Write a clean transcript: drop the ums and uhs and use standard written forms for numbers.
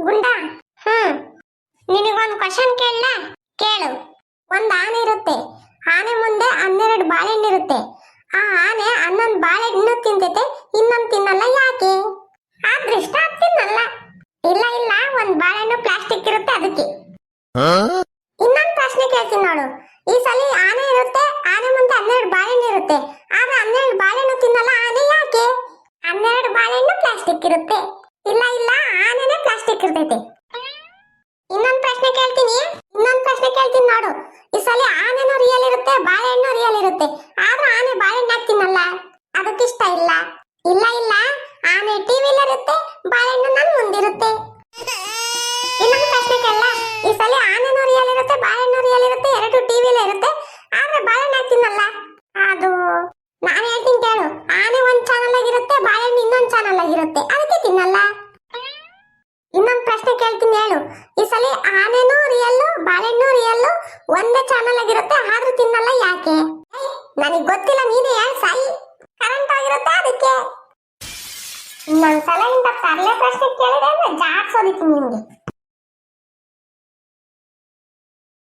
ಗುಂಡ. ಹ್ಮ್ ನಿನಗೊಂದು ಕ್ವಶನ್ ಕೇಳಲ್ಲ? ಕೇಳು. ಒಂದ್ ಆನೆ ಇರುತ್ತೆ. ಆನೆ ಮುಂದೆ 12 ಬಾಳೆಹಣ್ಣು ಇರುತ್ತೆ. ಆ ಆನೆ 11 ಬಾಳೆಹಣ್ಣು ತಿಂತೈತೆ, ಇನ್ನೊಂದು ತಿನ್ನಲ್ಲ, ಯಾಕೆ? ಅದೃಷ್ಟ ಅದ್ ತಿನ್ನಲ್ಲ. ಇಲ್ಲ ಇಲ್ಲ, ಒಂದ್ ಬಾಳೆಹಣ್ಣು ಪ್ಲಾಸ್ಟಿಕ್ ಇರುತ್ತೆ ಅದಕ್ಕೆ. ಇನ್ನೊಂದು ಪ್ರಶ್ನೆ ಕೇಳ್ತೀನಿ ನೋಡು. ಈ ಸಲ ಆನೆ ಇರುತ್ತೆ, ಆನೆ ಮುಂದೆ 12 ಬಾಳೆಹಣ್ಣು ಇರುತ್ತೆ, ಆದ್ರೆ 12 ಬಾಳೆಹಣ್ಣು ತಿನ್ನಲ್ಲ ಆನೆ, ಯಾಕೆ? 12 ಬಾಳೆಹಣ್ಣು ಪ್ಲಾಸ್ಟಿಕ್ ಇರುತ್ತೆ. ಇಲ್ಲ ಇಲ್ಲ, ಆನೆನೇ ಪ್ಲಾಸ್ಟಿಕ್ ಇರ್ತೈತೆ. ಇನ್ನೊಂದು ಪ್ರಶ್ನೆ ಕೇಳ್ತೀನಿ ನೋಡು. ಈ ಸಲ ಆನೆನೂ ರಿಯಲ್ ಇರುತ್ತೆ, ಬಾಳೆಹಣ್ಣು ರಿಯಲ್ ಇರುತ್ತೆ, ಆದ್ರೂ ಆನೆ ಬಾಳೆಹಣ್ಣು ತಿನ್ನಲ್ಲ, ಅದಕ್ಕಿಷ್ಟ ಇಲ್ಲ. ಇಲ್ಲ ಇಲ್ಲ, ಆನೆ ಟಿವಿಲಿ ಇರುತ್ತೆ, ಬಾಳೆಹಣ್ಣು ನನ್ ಮುಂದಿರುತ್ತೆ. ಇನ್ನೊಂದು ಪ್ರಶ್ನೆ ಕೇಳಲ್ಲ? ಈ ಸಲ ಆನೆನೂ ರಿಯಲ್ ಇರುತ್ತೆ, ಬಾಳೆಹಣ್ಣು ರಿಯಲ್ ಇರುತ್ತೆ, ಎರಡು ಟಿವಿಲಿ ಇರುತ್ತೆ, ಆದ್ರೆ ಬಾಳೆಹಣ್ಣು ತಿನ್ನಲ್ಲ. ಅದು ನಾನು ಹೇಳ್ತೀನಿ ಕೇಳು. ಆನೆ ಒಂದ್ ಚಾನಲ್ ಆಗಿರುತ್ತೆ, ಬಾಳೆಹಣ್ಣು ಇನ್ನೊಂದ್ ಚಾನಲ್ ಆಗಿರುತ್ತೆ, ಅದಕ್ಕೆ ತಿನ್ನಲ್ಲ. ಇನ್ನೊಂದು ಪ್ರಶ್ನೆ ಕೇಳ್ತೀನಿ ಹೇಳು. ಈ ಸಲ ಆನೆನೂ ರಿಯಲ್ಲು, ಬಾಳೆಹಣ್ಣು ರಿಯಲ್ಲು, ಒಂದೇ ಚಾನಲ್ ಆಗಿರುತ್ತೆ, ಆದ್ರೂ ತಿನ್ನಲ್ಲ, ಯಾಕೆ? ನನಗೆ ಗೊತ್ತಿಲ್ಲ, ನೀನೇ ಹೇಳು ಸಾಯಿ. ಕರೆಂಟ್ ಆಗಿರುತ್ತೆ ಅದಕ್ಕೆ. ಇನ್ನೊಂದ್ಸಲ ಇಂಥ ತರಲೆ ಪ್ರಶ್ನೆ ಕೇಳಿದ್ರೆ ಜಾಡ್ಸೋದಿತ್ತು ನಿಮ್ಗೆ.